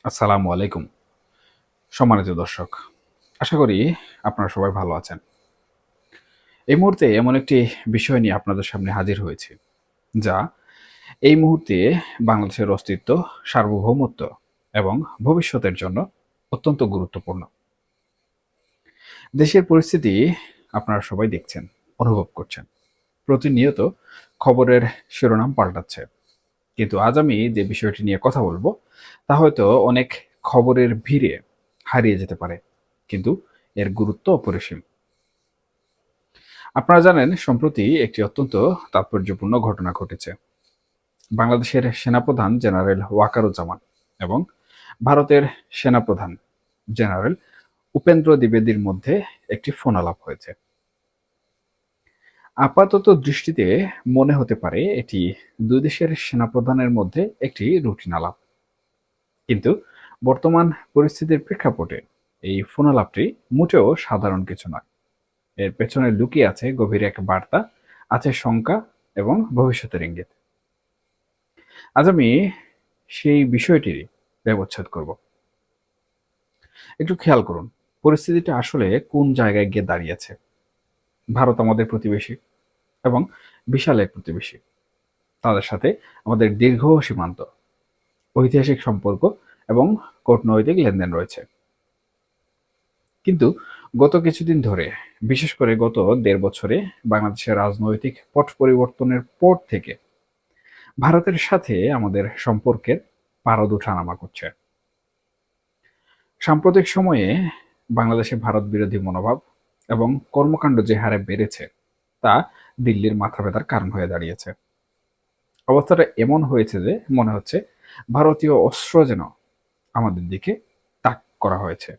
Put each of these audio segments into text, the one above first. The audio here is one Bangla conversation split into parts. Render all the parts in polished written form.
আসসালামু আলাইকুম। সম্মানিত দর্শক, আশা করি আপনারা সবাই ভালো আছেন। এই মুহূর্তে এমন একটি বিষয় নিয়ে আপনাদের সামনে হাজির হয়েছি, যা এই মুহূর্তে বাংলাদেশের অস্তিত্ব, সার্বভৌমত্ব এবং ভবিষ্যতের জন্য অত্যন্ত গুরুত্বপূর্ণ। দেশের পরিস্থিতি আপনারা সবাই দেখছেন, অনুভব করছেন। প্রতিনিয়ত খবরের শিরোনাম পাল্টাচ্ছে। কিন্তু আজ আমি যে বিষয়টি নিয়ে কথা বলবো, তা হয়তো অনেক খবরের ভিড়ে হারিয়ে যেতে পারে, কিন্তু এর গুরুত্ব অপরিসীম। আপনারা জানেন, সম্প্রতি একটি অত্যন্ত তাৎপর্যপূর্ণ ঘটনা ঘটেছে। বাংলাদেশের সেনাপ্রধান জেনারেল ওয়াকারুজ্জামান এবং ভারতের সেনাপ্রধান জেনারেল উপেন্দ্র দ্বিবেদীর মধ্যে একটি ফোনালাপ হয়েছে। আপাতত দৃষ্টিতে মনে হতে পারে এটি দুই দেশের সেনাপ্রধানের মধ্যে একটি রুটিন আলাপ, কিন্তু বর্তমান পরিস্থিতির প্রেক্ষাপটে এই ফোনালাপটি মোটেও সাধারণ কিছু নয়। এর পেছনে লুকিয়ে আছে গভীর এক বার্তা, আছে শঙ্কা এবং ভবিষ্যতের ইঙ্গিত। আজ আমি সেই বিষয়টিরই ব্যবচ্ছেদ করব। একটু খেয়াল করুন, পরিস্থিতিটা আসলে কোন জায়গায় গিয়ে দাঁড়িয়েছে। ভারত আমাদের প্রতিবেশী এবং বিশাল এক প্রতিবেশী। তাদের সাথে আমাদের দীর্ঘ সীমান্ত, ঐতিহাসিক সম্পর্ক এবং কূটনৈতিক লেনদেন রয়েছে। কিন্তু গত কিছুদিন ধরে, বিশেষ করে গত ১.৫ বছরে বাংলাদেশের রাজনৈতিক পট পরিবর্তনের পর থেকে ভারতের সাথে আমাদের সম্পর্কের পারদ ওঠানামা করছে। সাম্প্রতিক সময়ে বাংলাদেশে ভারত বিরোধী মনোভাব এবং কর্মকাণ্ড যে হারে বেড়েছে, তা দিল্লির মাথা ব্যথার কারণ হয়ে দাঁড়িয়েছে। অবস্থাটা এমন হয়েছে যে মনে হচ্ছে ভারতীয় অস্ত্র যেন আমাদের দিকে তাক করা হয়েছে।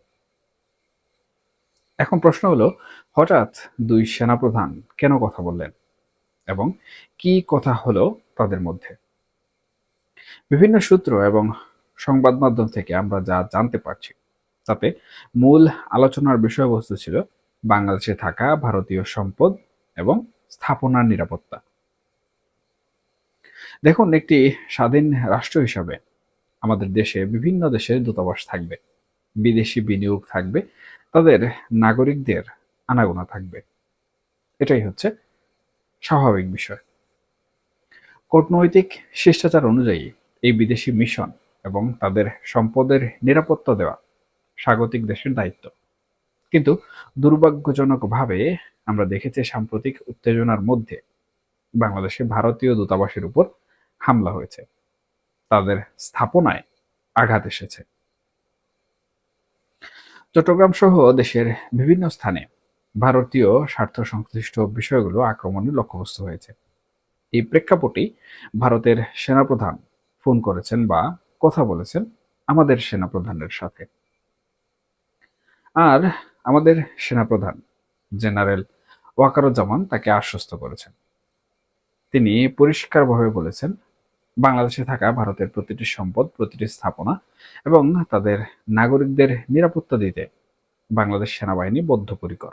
এখন প্রশ্ন হলো, হঠাৎ দুই সেনাপ্রধান কেন কথা বললেন এবং কি কথা হলো তাদের মধ্যে? বিভিন্ন সূত্র এবং সংবাদ মাধ্যম থেকে আমরা যা জানতে পারছি, তাতে মূল আলোচনার বিষয়বস্তু ছিল বাংলাদেশে থাকা ভারতীয় সম্পদ এবং স্থাপনার নিরাপত্তা। দেখুন, একটি স্বাধীন রাষ্ট্র হিসাবে আমাদের দেশে বিভিন্ন দেশের দূতাবাস থাকবে, বিদেশি বিনিয়োগ থাকবে, তাদের নাগরিকদের আনাগোনা থাকবে। এটাই হচ্ছে স্বাভাবিক বিষয়। কূটনৈতিক শিষ্টাচার অনুযায়ী এই বিদেশি মিশন এবং তাদের সম্পদের নিরাপত্তা দেওয়া স্বাগতিক দেশের দায়িত্ব। কিন্তু দুর্ভাগ্যজনকভাবে আমরা দেখেছি সাম্প্রতিক উত্তেজনার মধ্যে বাংলাদেশে ভারতীয় দূতাবাসের উপর হামলা হয়েছে, তাদের স্থাপনায় আঘাত এসেছে। চট্টগ্রাম সহ দেশের বিভিন্ন স্থানে ভারতীয় স্বার্থ সংশ্লিষ্ট বিষয়গুলো আক্রমণের লক্ষ্যবস্তু হয়েছে। এই প্রেক্ষাপটেই ভারতের সেনাপ্রধান ফোন করেছেন বা কথা বলেছেন আমাদের সেনাপ্রধানের সাথে। আর আমাদের সেনাপ্রধান জেনারেল ওয়াকারুজ্জামান তাকে আশ্বস্ত করেছেন। তিনি পরিষ্কারভাবে বলেছেন, বাংলাদেশে থাকা ভারতের প্রতিটি সম্পদ, প্রতিটি স্থাপনা এবং তাদের নাগরিকদের নিরাপত্তা দিতে বাংলাদেশ সেনাবাহিনী বদ্ধপরিকর।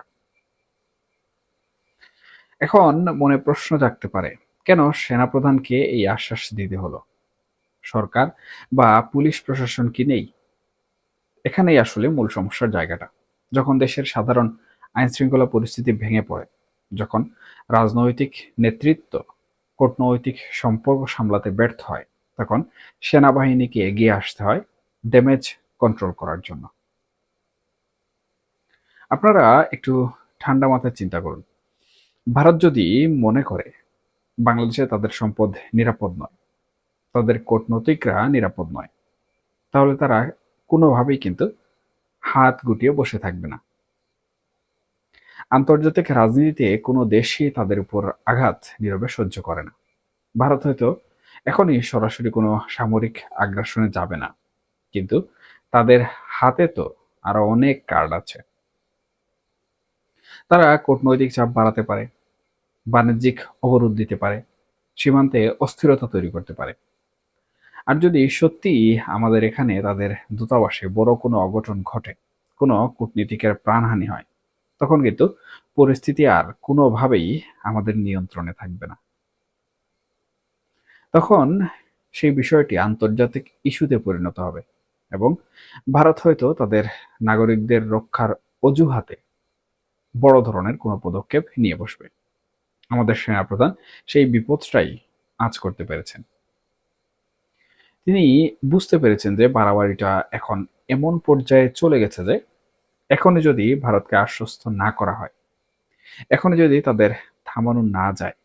এখন মনে প্রশ্ন জাগতে পারে, কেন সেনাপ্রধানকে এই আশ্বাস দিতে হলো? সরকার বা পুলিশ প্রশাসন কি নেই? এখানেই আসলে মূল সমস্যার জায়গাটা। যখন দেশের সাধারণ আইন শৃঙ্খলা পরিস্থিতি ভেঙে পড়ে, যখন রাজনৈতিক নেতৃত্ব কূটনৈতিক সম্পর্ক সামলাতে ব্যর্থ হয়, তখন সেনাবাহিনীকে এগিয়ে আসতে হয় ড্যামেজ কন্ট্রোল করার জন্য। আপনারা একটু ঠান্ডা মাথায় চিন্তা করুন। ভারত যদি মনে করে বাংলাদেশে তাদের সম্পদ নিরাপদ নয়, তাদের কূটনৈতিকরা নিরাপদ নয়, তাহলে তারা কোনোভাবেই কিন্তু হাত গুটিয়ে বসে থাকবে না। আন্তর্জাতিক রাজনীতিতে কোনো দেশই তাদের উপর আঘাত নীরবে সহ্য করে না। ভারত হয়তো এখনই সরাসরি কোনো সামরিক আগ্রাসনে যাবে না, কিন্তু তাদের হাতে তো আরো অনেক কার্ড আছে। তারা কূটনৈতিক চাপ বাড়াতে পারে, বাণিজ্যিক অবরোধ দিতে পারে, সীমান্তে অস্থিরতা তৈরি করতে পারে। আর যদি সত্যি আমাদের এখানে তাদের দূতাবাসে বড় কোনো অঘটন ঘটে, কোনো কূটনীতিকের প্রাণহানি হয়, তখন কিন্তু পরিস্থিতি আর কোনোভাবেই আমাদের নিয়ন্ত্রণে থাকবে না। তখন সেই বিষয়টি আন্তর্জাতিক ইস্যুতে পরিণত হবে। এবং ভারত হয়তো তাদের নাগরিকদের রক্ষার অজুহাতে বড় ধরনের কোনো পদক্ষেপ নিয়ে বসবে। আমাদের সেনাপ্রধান সেই বিপদটাই আঁচ করতে পেরেছেন। তিনি বুঝতে পেরেছেন যে বাড়াবাড়িটা এখন এমন পর্যায়ে চলে গেছে যে এখনই যদি ভারতকে আশ্বস্ত না করা হয়, এখনই যদি তাদের থামানো না যায়,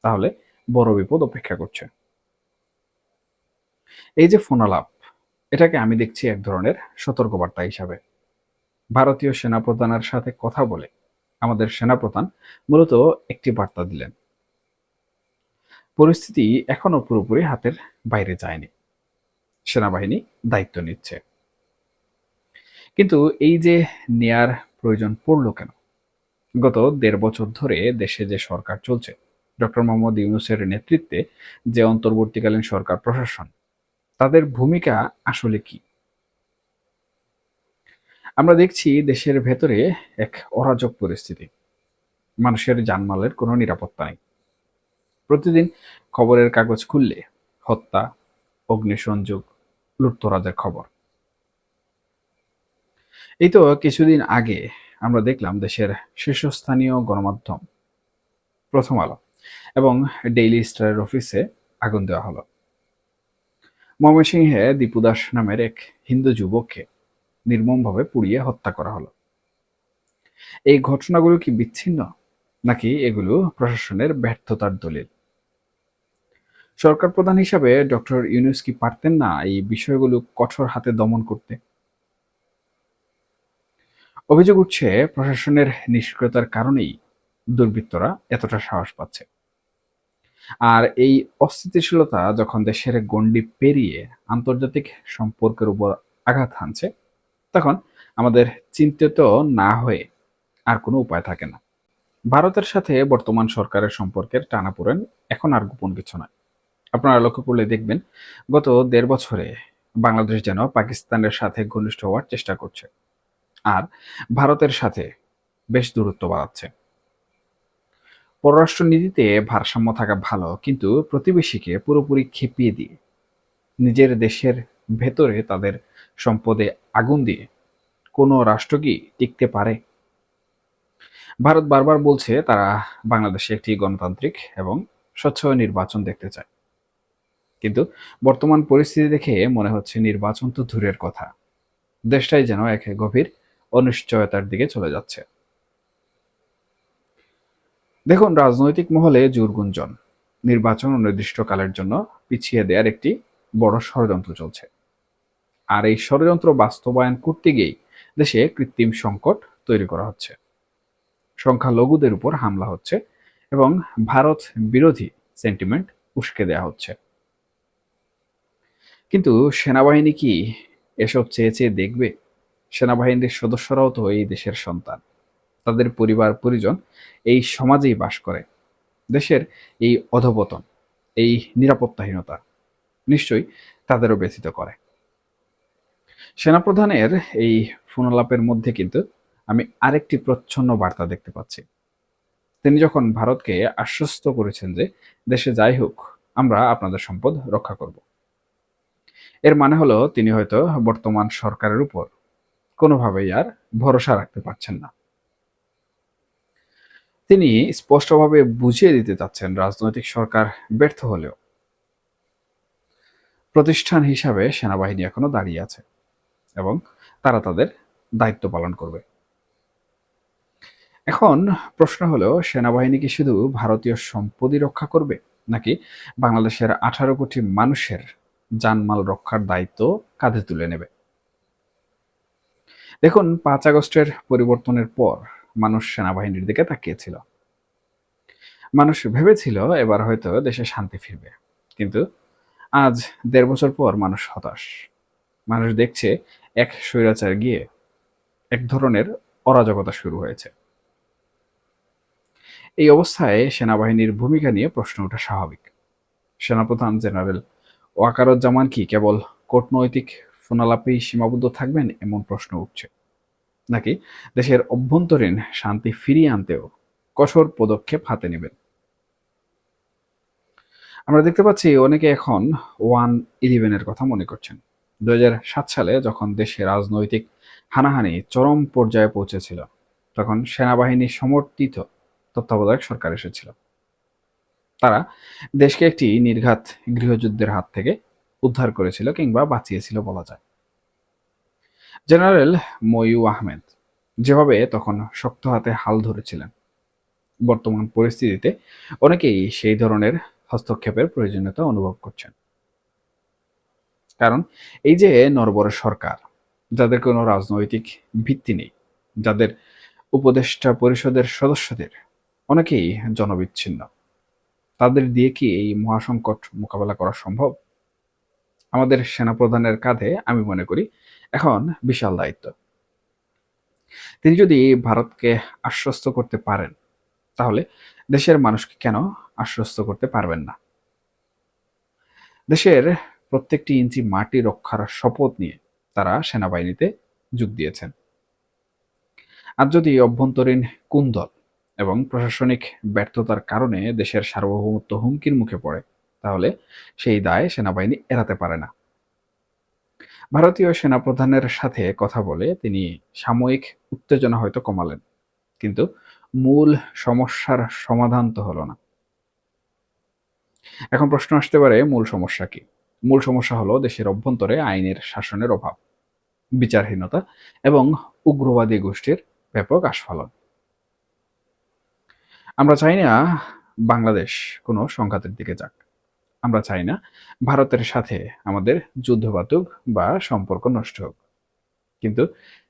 তাহলে বড় বিপদ অপেক্ষা করছে। এই যে ফোনালাপ, এটাকে আমি দেখছি এক ধরনের সতর্কবার্তা হিসাবে। ভারতীয় সেনাপ্রধানের সাথে কথা বলে আমাদের সেনাপ্রধান মূলত একটি বার্তা দিলেন, পরিস্থিতি এখনো পুরোপুরি হাতের বাইরে যায়নি, সেনাবাহিনী দায়িত্ব নিচ্ছে। কিন্তু এই যে নেয়ার প্রয়োজন পড়লো কেন? গত ১.৫ বছর ধরে দেশে যে সরকার চলছে, ডক্টর মোহাম্মদ ইউনূসের নেতৃত্বে যে অন্তর্বর্তীকালীন সরকার প্রশাসন, তাদের ভূমিকা আসলে কি? আমরা দেখছি দেশের ভেতরে এক অরাজক পরিস্থিতি। মানুষের জানমালের কোনো নিরাপত্তা নেই। প্রতিদিন খবরের কাগজ খুললে হত্যা, অগ্নিসংযোগ, লুটতরাজের খবর। এই তো কিছুদিন আগে আমরা দেখলাম দেশের শীর্ষস্থানীয় গণমাধ্যম প্রথম আলো এবং ডেইলি স্টারের অফিসে আগুন দেওয়া হলো। ময়মনসিংহে দীপু দাস নামের এক হিন্দু যুবককে নির্মমভাবে পুড়িয়ে হত্যা করা হলো। এই ঘটনাগুলো কি বিচ্ছিন্ন, নাকি এগুলো প্রশাসনের ব্যর্থতার দলিল? সরকার প্রধান হিসাবে ডক্টর ইউনূস কি পারতেন না এই বিষয়গুলো কঠোর হাতে দমন করতে? অভিযোগ উঠছে প্রশাসনের নিষ্ক্রিয়তার কারণেই দুর্বৃত্তরা এতটা সাহস পাচ্ছে। আর এই অস্থিতিশীলতা যখন দেশের গণ্ডি পেরিয়ে আন্তর্জাতিক সম্পর্কের উপর আঘাত হানছে, তখন আমাদের চিন্তিত না হয়ে আর কোনো উপায় থাকে না। ভারতের সাথে বর্তমান সরকারের সম্পর্কের টানাপোড়েন এখন আর গোপন কিছু নয়। আপনারা লক্ষ্য করলে দেখবেন, গত ১.৫ বছরে বাংলাদেশ যেন পাকিস্তানের সাথে ঘনিষ্ঠ হওয়ার চেষ্টা করছে, আর ভারতের সাথে বেশ দূরত্ব বাড়াচ্ছে। পররাষ্ট্রনীতিতে ভারসাম্য থাকা ভালো, কিন্তু প্রতিবেশীকে পুরোপুরি খেপিয়ে দিয়ে নিজের দেশের ভেতরে তাদের সম্পদে আগুন দিয়ে কোনো রাষ্ট্র কি টিকতে পারে? ভারত বারবার বলছে তারা বাংলাদেশে একটি গণতান্ত্রিক এবং স্বচ্ছ নির্বাচন দেখতে চায়, কিন্তু বর্তমান পরিস্থিতি দেখে মনে হচ্ছে নির্বাচন তো দূরের কথা, দেশটাই যেন এক গভীর অনিশ্চয়তার দিকে চলে যাচ্ছে। দেখুন, রাজনৈতিক মহলে জোর গুঞ্জন নির্বাচন অনির্দিষ্টকালের জন্য পিছিয়ে দেওয়ার একটি বড় ষড়যন্ত্র চলছে। আর এই ষড়যন্ত্র বাস্তবায়ন করতে গিয়েই দেশে কৃত্রিম সংকট তৈরি করা হচ্ছে, সংখ্যালঘুদের উপর হামলা হচ্ছে এবং ভারত বিরোধী সেন্টিমেন্ট উস্কে দেওয়া হচ্ছে। কিন্তু সেনাবাহিনী কি এসব চেয়ে চেয়ে দেখবে? সেনাবাহিনীর সদস্যরাও তো এই দেশের সন্তান, তাদের পরিবার পরিজন এই সমাজেই বাস করে। দেশের এই অধপতন, এই নিরাপত্তাহীনতা নিশ্চয়ই তাদেরও ব্যথিত করে। সেনাপ্রধানের এই ফোনালাপের মধ্যে কিন্তু আমি আরেকটি প্রচ্ছন্ন বার্তা দেখতে পাচ্ছি। তিনি যখন ভারতকে আশ্বস্ত করেছেন যে দেশে যাই হোক, আমরা আপনাদের সম্পদ রক্ষা করব, এর মানে হলো তিনি হয়তো বর্তমান সরকারের উপর কোনোভাবেই আর ভরসা রাখতে পারছেন না। তিনি স্পষ্টভাবে বুঝিয়ে দিতে চাচ্ছেন, রাজনৈতিক সরকার ব্যর্থ হলেও প্রতিষ্ঠান হিসাবে সেনাবাহিনী এখনো দাঁড়িয়ে আছে এবং তারা তাদের দায়িত্ব পালন করবে। এখন প্রশ্ন হলো, সেনাবাহিনী কি শুধু ভারতীয় সম্পদই রক্ষা করবে, নাকি বাংলাদেশের ১৮ কোটি মানুষের জানমাল রক্ষার দায়িত্ব কাঁধে তুলে নেবে? দেখুন, ৫ আগস্টের পরিবর্তনের পর মানুষ সেনাবাহিনীর দিকে তাকিয়েছিল। মানুষ ভেবেছিল এবার হয়তো দেশে শান্তি ফিরবে, কিন্তু আজ ১.৫ বছর পর মানুষ হতাশ। মানুষ দেখছে এক স্বৈরাচার গিয়ে এক ধরনের অরাজকতা শুরু হয়েছে। এই অবস্থায় সেনাবাহিনীর ভূমিকা নিয়ে প্রশ্ন ওঠা স্বাভাবিক। সেনাপ্রধান জেনারেল ওয়াকারুজ্জামান কি কেবল কূটনৈতিক ফোনালাপেই সীমাবদ্ধ থাকবেন, এমন প্রশ্ন উঠছে, নাকি দেশের অভ্যন্তরীণ শান্তি ফিরিয়ে আনতেও কঠোর পদক্ষেপ হাতে নেবেন? আমরা দেখতে পাচ্ছি অনেকে এখন 1-11 এর কথা মনে করছেন, 2007 সালে যখন দেশে রাজনৈতিক হানাহানি চরম পর্যায়ে পৌঁছেছিল, তখন সেনাবাহিনী সমর্থিত তত্ত্বাবধায়ক সরকার এসেছিল। তারা দেশকে একটি নির্ঘাত গৃহযুদ্ধের হাত থেকে উদ্ধার করেছিল কিংবা বাঁচিয়েছিল বলা যায়। জেনারেল মইউ আহমেদ যেভাবে তখন শক্ত হাতে হাল ধরেছিলেন, বর্তমান পরিস্থিতিতে অনেকেই সেই ধরনের হস্তক্ষেপের প্রয়োজনীয়তা অনুভব করছেন। কারণ এই যে নড়বড়ে সরকার, যাদের কোনো রাজনৈতিক ভিত্তি নেই, যাদের উপদেষ্টা পরিষদের সদস্যদের অনেকেই জনবিচ্ছিন্ন, তাদের দিয়ে কি এই মহাসংকট মোকাবেলা করা সম্ভব? আমাদের সেনাপ্রধানের কাঁধে আমি মনে করি এখন বিশাল দায়িত্ব। তিনি যদি ভারতকে আশ্বস্ত করতে পারেন, তাহলে দেশের মানুষকে কেন আশ্বস্ত করতে পারবেন না? দেশের প্রত্যেকটি ইঞ্চি মাটি রক্ষার শপথ নিয়ে তারা সেনাবাহিনীতে যোগ দিয়েছেন। আর যদি অভ্যন্তরীণ কুন্দল এবং প্রশাসনিক ব্যর্থতার কারণে দেশের সার্বভৌমত্ব হুমকির মুখে পড়ে, তাহলে সেই দায় সেনাবাহিনী এড়াতে পারে না। ভারতীয় সেনাপ্রধানের সাথে কথা বলে তিনি সাময়িক উত্তেজনা হয়তো কমালেন, কিন্তু মূল সমস্যার সমাধান তো হলো না। এখন প্রশ্ন আসতে পারে, মূল সমস্যা কি? মূল সমস্যা হলো দেশের অভ্যন্তরে আইনের শাসনের অভাব, বিচারহীনতা এবং উগ্রবাদী গোষ্ঠীর ব্যাপক আস্ফালন। আমরা চাই না বাংলাদেশ কোনো সংঘাতের দিকে যাক। আমরা চাই না ভারতের সাথে আমাদের যুদ্ধ বাতুক বা সম্পর্ক নষ্ট হোক। কিন্তু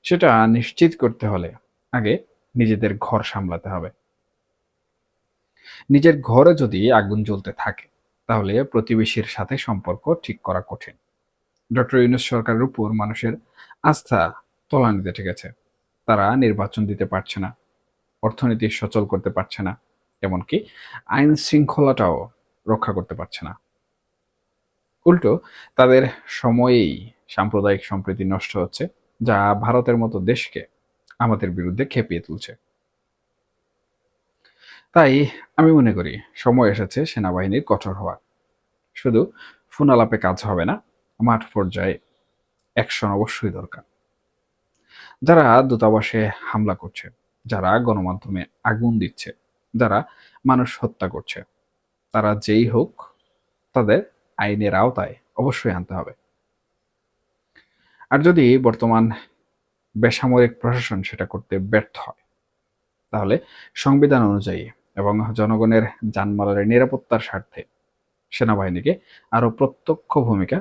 সেটা নিশ্চিত করতে হলে আগে নিজেদের ঘর সামলাতে হবে। নিজের ঘরে যদি আগুন জ্বলতে থাকে, তাহলে প্রতিবেশীর সাথে সম্পর্ক ঠিক করা কঠিন। ডক্টর ইউনূস সরকারের উপর মানুষের আস্থা তলানিতে ঠেকেছে। তারা নির্বাচন দিতে পারছে না, অর্থনীতি সচল করতে পারছে না, এমনকি আইন শৃঙ্খলাটাও রক্ষা করতে পারছে না। উল্টো তাদের সময়েই সাম্প্রদায়িক সম্প্রীতি নষ্ট হচ্ছে, যা ভারতের মতো দেশকে আমাদের বিরুদ্ধে খেপিয়ে তুলছে। তাই আমি মনে করি সময় এসেছে সেনাবাহিনীর কঠোর হওয়ার। শুধু ফোন আলাপে কাজ হবে না, মাঠ পর্যায়ে অ্যাকশন অবশ্যই দরকার। যারা দূতাবাসে হামলা করছে, যারা গণমাধ্যমে আগুন দিচ্ছে, যারা মানুষ হত্যা করছে, তারা যেই হোক, তাদের আইনের আওতায় অবশ্যই আনতে হবে। আর যদি বর্তমান বেসামরিক প্রশাসন সেটা করতে ব্যর্থ হয়, তাহলে সংবিধান অনুযায়ী এবং জনগণের জানমালের নিরাপত্তার স্বার্থে সেনাবাহিনীকে আরো প্রত্যক্ষ ভূমিকা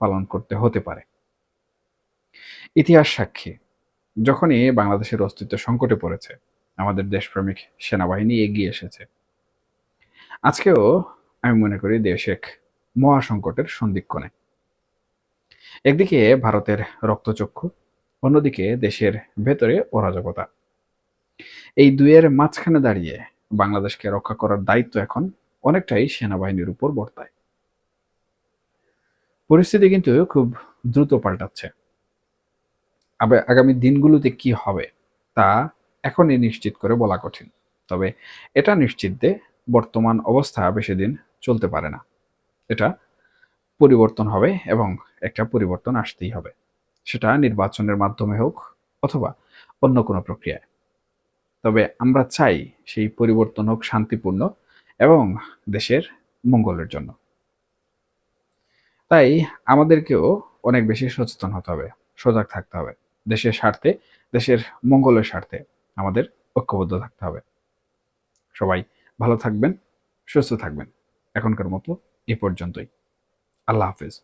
পালন করতে হতে পারে। ইতিহাস সাক্ষী, যখনই বাংলাদেশের অস্তিত্ব সংকটে পড়েছে, আমাদের দেশপ্রেমিক সেনাবাহিনী এগিয়ে এসেছে। আজকেও আমি মনে করি দেশ এক মহাসংকটের সন্ধিক্ষণে। একদিকে ভারতের রক্তচক্ষু, অন্যদিকে দেশের ভেতরে অরাজকতা। এই দুইয়ের মাঝখানে দাঁড়িয়ে বাংলাদেশকে রক্ষা করার দায়িত্ব এখন অনেকটাই সেনাবাহিনীর উপর বর্তায়। পরিস্থিতি কিন্তু খুব দ্রুত পাল্টাচ্ছে। আগামী দিনগুলোতে কি হবে তা এখনই নিশ্চিত করে বলা কঠিন। তবে এটা নিশ্চিত যে বর্তমান অবস্থা বেশি দিন চলতে পারে না। এটা পরিবর্তন হবে এবং একটা পরিবর্তন আসতেই হবে। সেটা নির্বাচনের মাধ্যমে হোক অথবা অন্য কোনো প্রক্রিয়ায়। তবে আমরা চাই সেই পরিবর্তন হোক শান্তিপূর্ণ এবং দেশের মঙ্গলের জন্য। তাই আমাদেরকেও অনেক বেশি সচেতন হতে হবে, সজাগ থাকতে হবে। দেশের স্বার্থে, দেশের মঙ্গলের স্বার্থে আমাদের ঐক্যবদ্ধ থাকতে হবে। সবাই ভালো থাকবেন, সুস্থ থাকবেন। এখনকার মতো এ পর্যন্তই। আল্লাহ হাফেজ।